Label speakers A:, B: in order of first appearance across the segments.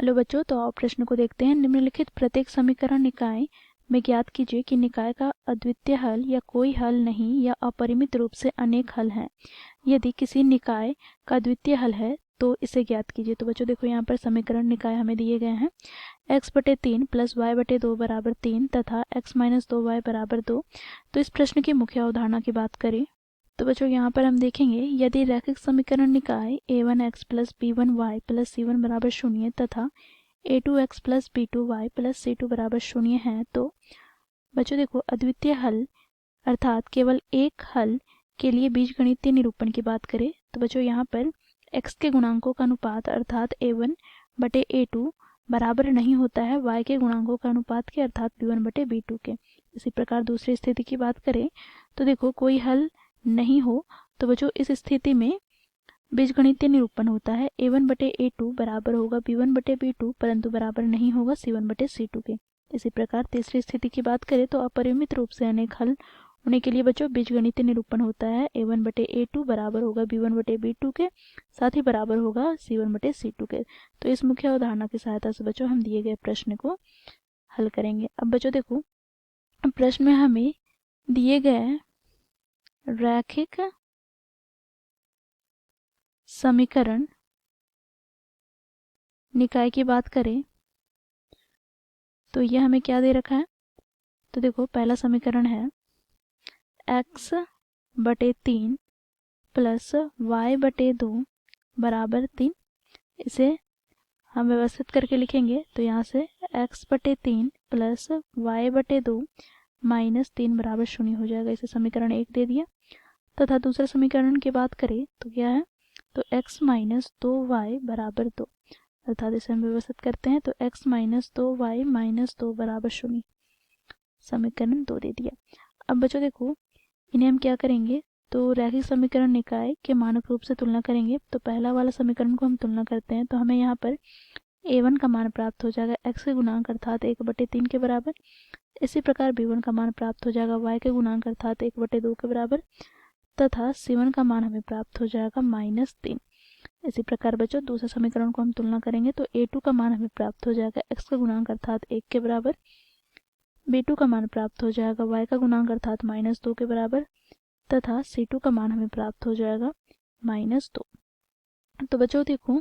A: Hello बच्चों, तो आप प्रश्न को देखते हैं। निम्नलिखित प्रत्येक समीकरण निकाय में ज्ञात कीजिए कि निकाय का अद्वितीय हल या कोई हल नहीं या अपरिमित रूप से अनेक हल हैं। यदि किसी निकाय का अद्वितीय हल है तो इसे ज्ञात कीजिए। तो बच्चों देखो, यहाँ पर समीकरण निकाय हमें दिए गए हैं। x/3 + y/2 = 3 तथा x-2y = 2। तो इस प्रश्न की मुख्य अवधारणा की बात करें तो बच्चों यहाँ पर हम देखेंगे, यदि रैखिक समीकरण निकाय a1x + b1y + c1 = 0 तथा a2x + b2y + c2 = 0 है तो बच्चों देखो, अद्वितीय हल अर्थात केवल एक हल के लिए बीजगणितीय निरूपण की बात करें तो बच्चों यहाँ पर x के गुणांकों का अनुपात अर्थात a1/a2 बराबर नहीं होता है y के गुणांकों का अनुपात के अर्थात b1/b2 के। इसी प्रकार दूसरी स्थिति की बात करें तो देखो, कोई हल नहीं हो तो बच्चों इस स्थिति में बीजगणितीय निरूपण होता है a1/a2 बराबर होगा b1/b2 परंतु बराबर नहीं होगा c1/c2 के। इसी प्रकार तीसरी स्थिति की बात करें तो अपरिमित रूप से अनेक हल होने के लिए बच्चों बीजगणितीय निरूपण होता है a1/a2 बराबर होगा b1/b2 के, साथ ही बराबर होगा c1/c2 के। तो इस मुख्य अवधारणा की सहायता से बच्चों हम दिए गए प्रश्न को हल करेंगे। अब बच्चों देखो, प्रश्न में हमें दिए गए रैखिक समीकरण निकाय की बात करें तो यह हमें क्या दे रखा है। तो देखो, पहला समीकरण है x/3 + y/2 = 3। इसे हम व्यवस्थित करके लिखेंगे तो यहाँ से x/3 + y/2 - 3 = 0 हो जाएगा। इसे समीकरण 1 दे दिया। तथा दूसरा समीकरण की बात करें तो क्या है, तो x - 2y = 2 अर्थात इसे हम व्यवस्थित करते हैं तो x - 2y - 2 = 0। समीकरण 2 दे दिया। अब बच्चों देखो, इन्हें हम क्या करेंगे तो रैखिक समीकरण निकाय के मानक रूप से तुलना करेंगे। तो पहला वाला समीकरण को हम तुलना करते हैं तो हमें यहाँ पर a1 का मान प्राप्त हो जाएगा x के गुणांक अर्थात 1/3 के बराबर। इसी प्रकार b1 का मान प्राप्त हो जाएगा y के गुणांक अर्थात 1/2 के बराबर तथा c1 का मान हमें प्राप्त हो जाएगा -3। इसी प्रकार बच्चों दूसरा समीकरण को हम तुलना करेंगे तो a2 का मान हमें प्राप्त हो जाएगा x का गुणांक अर्थात 1 के बराबर, b2 का मान प्राप्त हो जाएगा y का गुणांक अर्थात -2 के बराबर तथा c2 का मान हमें प्राप्त हो जाएगा -2। तो बच्चों देखो,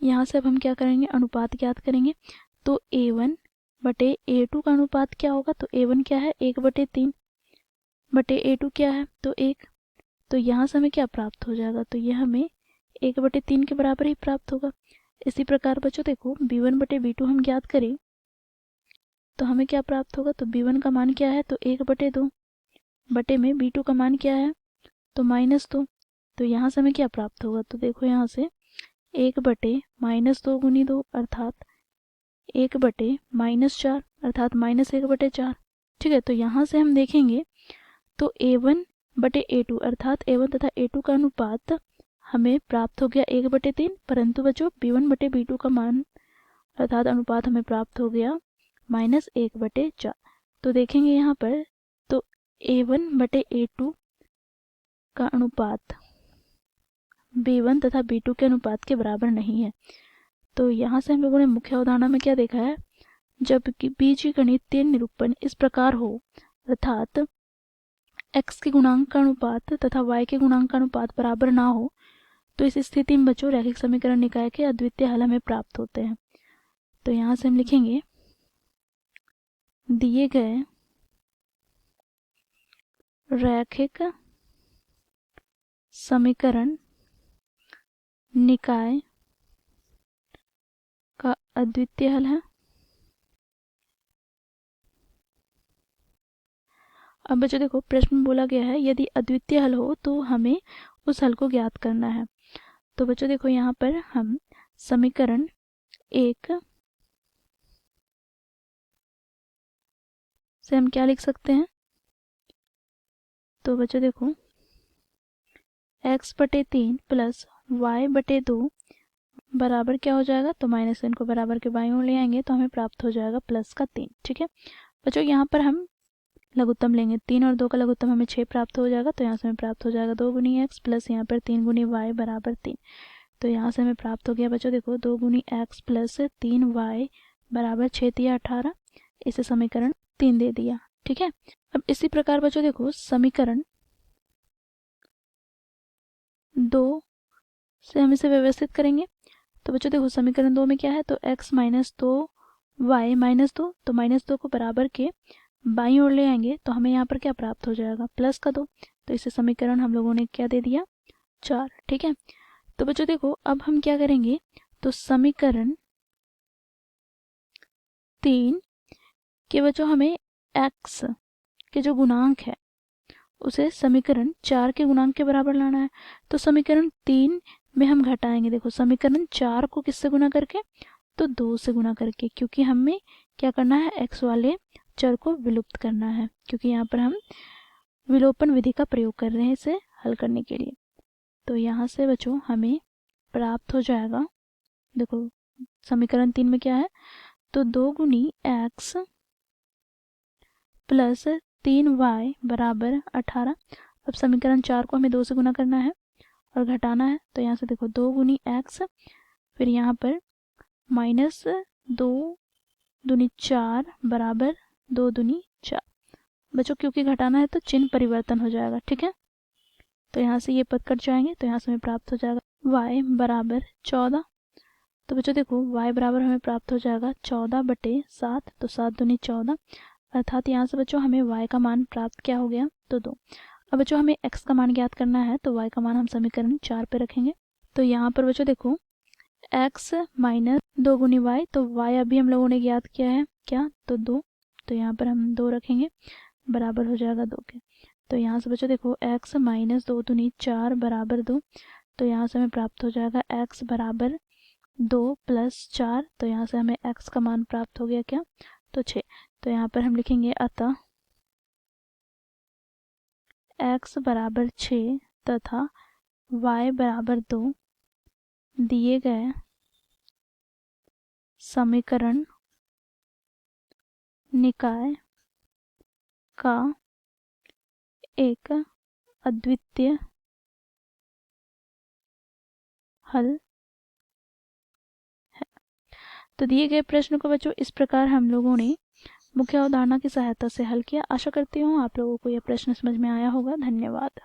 A: यहाँ से अब हम क्या करेंगे, अनुपात ज्ञात करेंगे। तो a1/a2 का अनुपात क्या होगा, तो a1 क्या है 1/3 बटे a2 क्या है तो 1। तो यहाँ से हमें क्या प्राप्त हो जाएगा, तो यह हमें 1/3 के बराबर ही प्राप्त होगा। इसी प्रकार बच्चों देखो, b1/b2 हम ज्ञात करें तो हमें क्या प्राप्त होगा, तो b1 का मान क्या है तो 1/2 बटे में b2 का मान क्या है तो -2। तो यहाँ से हमें क्या प्राप्त होगा, तो देखो यहाँ से 1/-2 गुनी 2 अर्थात 1/-4 अर्थात -1/4। ठीक है, तो यहाँ से हम देखेंगे तो a1/a2 अर्थात a1 तथा a2 का अनुपात हमें प्राप्त हो गया 1/3 परंतु बच्चों b1/b2 का मान अर्थात अनुपात हमें प्राप्त हो गया -1/4। तो देखेंगे यहाँ पर तो a1/a2 का अनुपात b1 तथा b2 के अनुपात के बराबर नहीं है। तो यहाँ से हम लोगों ने मुख्य अवधारणा में क्या देखा है, जब कि बीजगणितीय निरूपण इस प्रकार हो अर्थात x के गुणांक का अनुपात तथा y के गुणांक का अनुपात बराबर ना हो तो इस स्थिति में बच्चों रैखिक समीकरण निकाय के अद्वितीय हल हमें प्राप्त होते हैं। तो यहाँ से हम लिखेंगे, दिए गए रैखिक समीकरण निकाय का अद्वितीय हल है। अब बच्चों देखो, प्रश्न में बोला गया है यदि अद्वितीय हल हो तो हमें उस हल को ज्ञात करना है। तो बच्चों देखो, यहाँ पर हम समीकरण 1 से हम क्या लिख सकते हैं, तो बच्चों देखो x/3 + y/2 बराबर क्या हो जाएगा, तो -n को बराबर के बाईं ओर ले आएंगे तो हमें प्राप्त हो जाएगा +3। ठीक है बच्चों, यहाँ पर हम लघुत्तम लेंगे, 3 और 2 का लघुत्तम हमें 6 प्राप्त हो जाएगा। तो यहाँ से हमें प्राप्त हो जाएगा 2 गुनी x प्लस यहाँ पर 3 गुनी y = 3। तो यहाँ से हमें प्राप्त हो गया बच्चों, देखो 2 गुनी एक्स प्लस 3y बराबर 6 तिया 18। इसे समीकरण 3 दे दिया। ठीक है, अब इसी प्रकार बच्चों देखो समीकरण 2 से हम इसे व्यवस्थित करेंगे। तो बच्चों देखो समीकरण 2 में क्या है, तो x माइनस 2y माइनस 2, तो माइनस 2 को बराबर के बाईं ओर ले आएंगे तो हमें यहाँ पर क्या प्राप्त हो जाएगा, प्लस का 2। तो इसे समीकरण हम लोगों ने क्या दे दिया, 4। ठीक है, तो बच्चों देखो अब हम क्या करेंगे, तो समीकरण 3 के बच्चों हमें x के जो गुणांक है उसे समीकरण 4 के गुणांक के बराबर लाना है। तो समीकरण 3 में हम घटाएंगे, देखो समीकरण 4 को किससे गुना करके, तो 2 से गुना करके, क्योंकि हमें क्या करना है, x वाले चर को विलुप्त करना है, क्योंकि यहाँ पर हम विलोपन विधि का प्रयोग कर रहे हैं इसे हल करने के लिए। तो यहाँ से बच्चों हमें प्राप्त हो जाएगा, देखो समीकरण 3 में क्या है, तो 2 गुनी एक्स प्लस 3y बराबर 18। अब समीकरण 4 को हमें 2 से गुना करना है और घटाना है, तो यहाँ से देखो 2 गुनी एक्स, फिर यहाँ पर माइनस 2 दूनी 4 बराबर 2 दूनी 4। बच्चों क्योंकि घटाना है तो चिन्ह परिवर्तन हो जाएगा। ठीक है, तो यहाँ से ये पद कट जाएंगे, तो यहाँ से हमें प्राप्त हो जाएगा y बराबर 14। तो बच्चों देखो y बराबर हमें प्राप्त हो जाएगा 14/7, तो 7 दूनी 14, अर्थात यहाँ से बच्चों हमें y का मान प्राप्त क्या हो गया, तो 2। अब बच्चों हमें x का मान ज्ञात करना है, तो y का मान हम समीकरण 4 पे रखेंगे। तो यहाँ पर बच्चों देखो x माइनस 2 गुनी y, तो y अभी हम लोगों ने ज्ञात किया है क्या, तो 2, तो यहाँ पर हम 2 रखेंगे, बराबर हो जाएगा 2 के। तो यहाँ से बच्चों देखो x माइनस 2 दूनी 4 बराबर 2, तो यहाँ से हमें प्राप्त हो जाएगा x बराबर 2 प्लस 4, तो यहाँ से हमें x का मान प्राप्त हो गया क्या, तो 6। तो यहाँ पर हम लिखेंगे अतः x बराबर 6 तथा y बराबर 2 दिए गए समीकरण निकाय का एक अद्वितीय हल है। तो दिए गए प्रश्न को बच्चों इस प्रकार हम लोगों ने मुख्य अवधारणा की सहायता से हल किया। आशा करती हूँ आप लोगों को यह प्रश्न समझ में आया होगा। धन्यवाद।